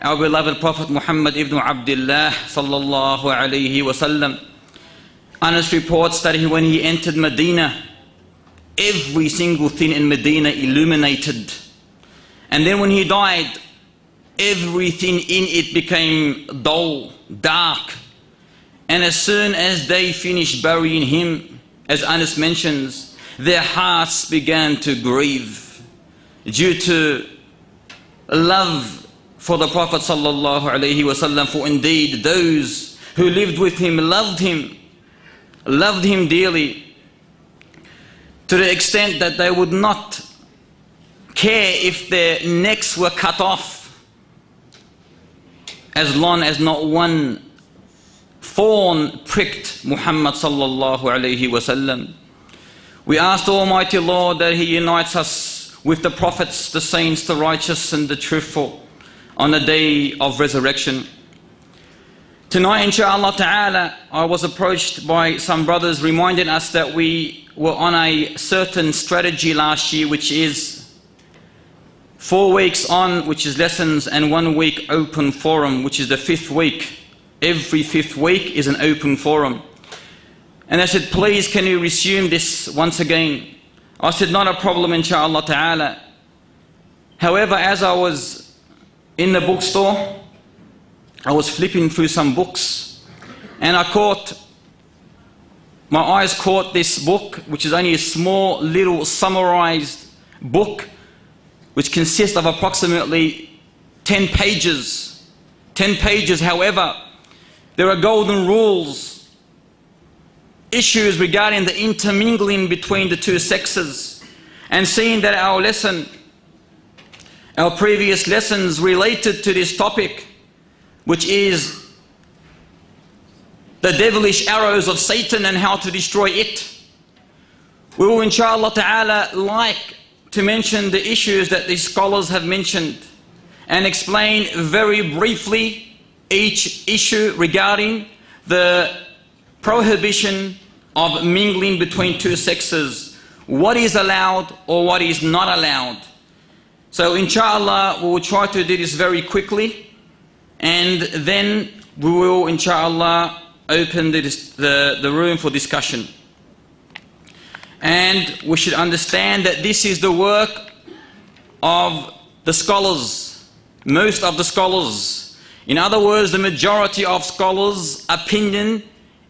our beloved Prophet Muhammad ibn Abdullah sallallahu alayhi wasallam. Anas reports that when he entered Medina, every single thing in Medina illuminated. And then when he died, everything in it became dull, dark. And as soon as they finished burying him, as Anas mentions, their hearts began to grieve due to love for the Prophet sallallahu alaihi wasallam. For indeed those who lived with him loved him dearly, to the extent that they would not care if their necks were cut off, as long as not one thorn pricked Muhammad sallallahu alaihi wasallam. We ask the Almighty Lord that He unites us with the prophets, the saints, the righteous and the truthful on the day of resurrection. Tonight, inshaAllah ta'ala, I was approached by some brothers reminding us that we were on a certain strategy last year, which is 4 weeks on, which is lessons, and 1 week open forum, which is the 5th week. Every 5th week is an open forum. And I said, please, can you resume this once again? I said, not a problem, inshaAllah ta'ala. However, as I was in the bookstore, I was flipping through some books, and my eyes caught this book, which is only a small little summarized book, which consists of approximately 10 pages. 10 pages, however, there are golden rules, issues regarding the intermingling between the two sexes. And seeing that our previous lessons related to this topic, which is the devilish arrows of Satan and how to destroy it, we will inshallah ta'ala like to mention the issues that these scholars have mentioned and explain very briefly each issue regarding the prohibition of mingling between two sexes, what is allowed or what is not allowed. So inshallah we will try to do this very quickly, and then we will inshallah open the room for discussion. And we should understand that this is the work of the scholars, most of the scholars. In other words, the majority of scholars' opinion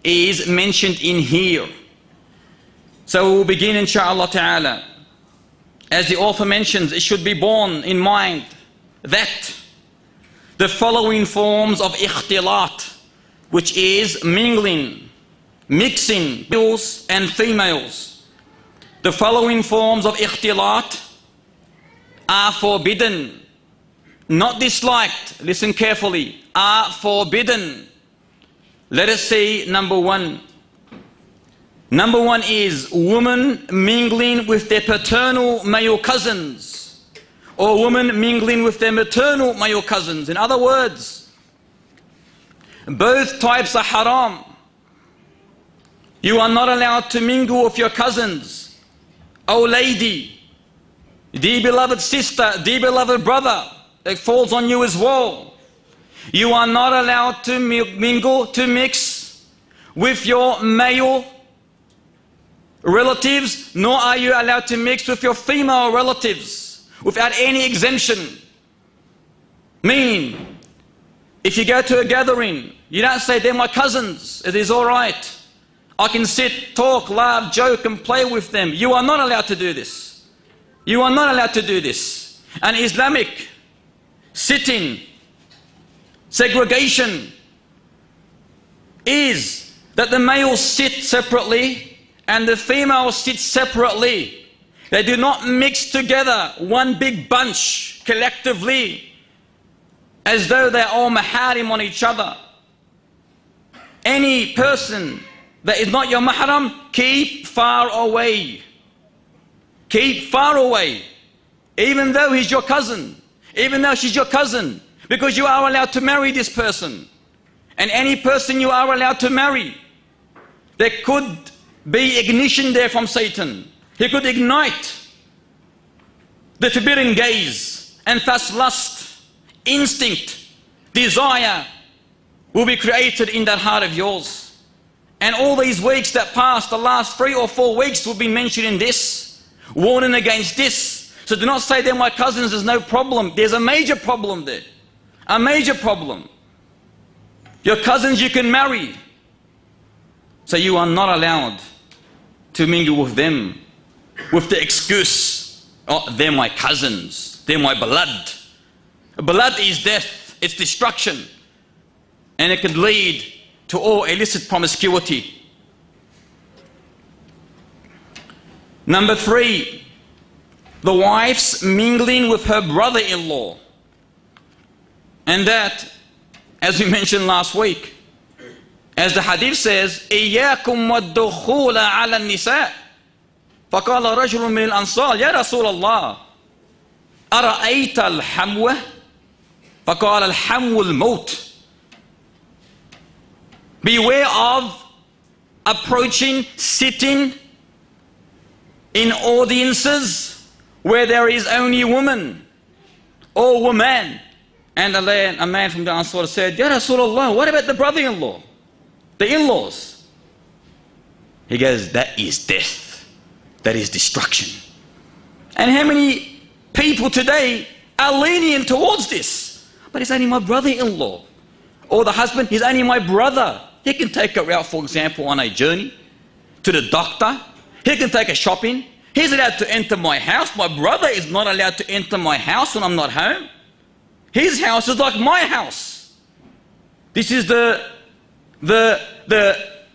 is mentioned in here. So we will begin inshallah ta'ala. As the author mentions, it should be borne in mind that the following forms of ikhtilat, which is mingling, mixing males and females, the following forms of ikhtilat are forbidden, not disliked, listen carefully, are forbidden. Let us see number one. Number one is women mingling with their paternal male cousins, or women mingling with their maternal male cousins. In other words, both types are haram. You are not allowed to mingle with your cousins. Oh lady, dear beloved sister, dear beloved brother, it falls on you as well. You are not allowed to mingle, to mix with your male relatives, nor are you allowed to mix with your female relatives without any exemption. Meaning, if you go to a gathering, you don't say, they're my cousins, it is all right. I can sit, talk, laugh, joke and play with them. You are not allowed to do this. You are not allowed to do this. An Islamic sitting segregation is that the males sit separately and the females sit separately. They do not mix together, one big bunch collectively, as though they're all maharim on each other. Any person that is not your mahram, keep far away. Keep far away. Even though he's your cousin, even though she's your cousin, because you are allowed to marry this person. And any person you are allowed to marry, there could be ignition there from Satan. He could ignite the forbidden gaze and thus lust, instinct desire will be created in that heart of yours. And all these weeks that passed, the last 3 or 4 weeks, will be mentioning this, warning against this. So do not say they're my cousins, there's no problem. There's a major problem there. A major problem. Your cousins you can marry. So you are not allowed to mingle with them with the excuse, oh, they're my cousins, they're my blood. Blood is death, it's destruction. And it could lead to all illicit promiscuity. Number 3, the wife's mingling with her brother-in-law. And that, as we mentioned last week, as the hadith says, إِيَّاكُمْ وَالدُّخُولَ عَلَى النِّسَاءِ فَقَالَ رَجُلٌ مِّنَ الْأَنصَارِ يَا رَسُولَ اللَّهِ أَرَأَيْتَ الْحَمْوَةَ فَقَالَ الْحَمْوُ الْمَوْتِ. Beware of approaching, sitting in audiences where there is only woman or woman. And a man from the Ansar said, Ya Rasulullah, what about the brother-in-law? The in-laws? He goes, that is death. That is destruction. And how many people today are lenient towards this? But it's only my brother-in-law. Or the husband, he's only my brother. He can take her out, for example, on a journey to the doctor. He can take her shopping. He's allowed to enter my house. My brother is not allowed to enter my house when I'm not home. His house is like my house. This is the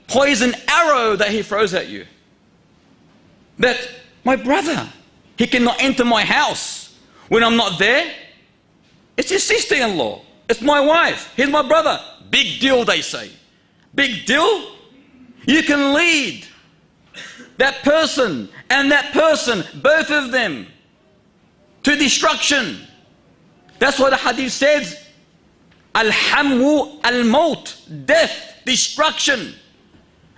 poison arrow that he throws at you. That my brother, he cannot enter my house when I'm not there. It's his sister-in-law. It's my wife. He's my brother. Big deal, they say. Big deal? You can lead that person and that person, both of them, to destruction. That's why the hadith says, Al-Hamu al-Maut, death, destruction.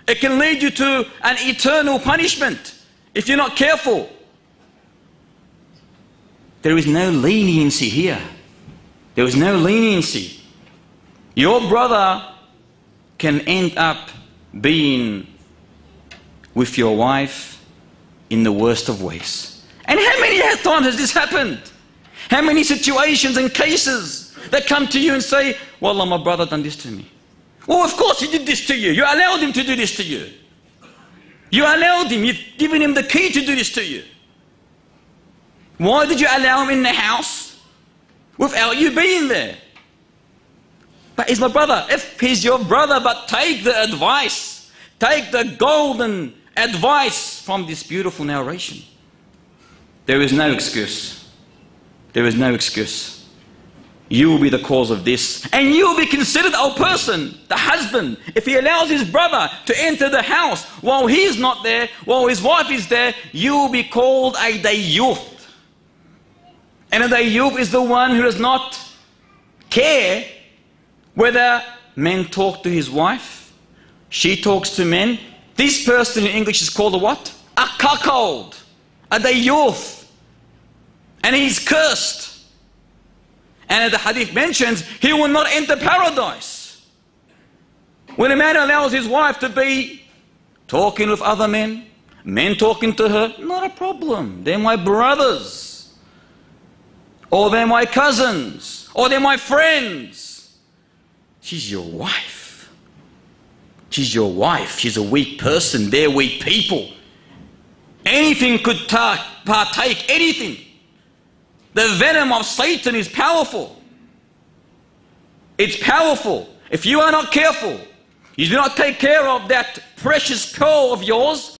It can lead you to an eternal punishment if you're not careful. There is no leniency here. There is no leniency. Your brother can end up being with your wife in the worst of ways. And how many times has this happened? How many situations and cases that come to you and say, Wallah, my brother done this to me. Well, of course he did this to you. You allowed him to do this to you. You allowed him. You've given him the key to do this to you. Why did you allow him in the house without you being there? But he's my brother. If he's your brother, but take the advice. Take the golden advice from this beautiful narration. There is no excuse. There is no excuse. You will be the cause of this. And you will be considered a person, the husband, if he allows his brother to enter the house while he's not there, while his wife is there, you will be called a dayyuth. And a dayyuth is the one who does not care whether men talk to his wife, she talks to men. This person in English is called a what? A cuckold. A dayyuth. And he's cursed. And as the hadith mentions, he will not enter paradise. When a man allows his wife to be talking with other men, men talking to her, not a problem. They're my brothers. Or they're my cousins. Or they're my friends. She's your wife. She's your wife. She's a weak person. They're weak people. Anything could partake, anything. The venom of Satan is powerful. It's powerful. If you are not careful, you do not take care of that precious pearl of yours,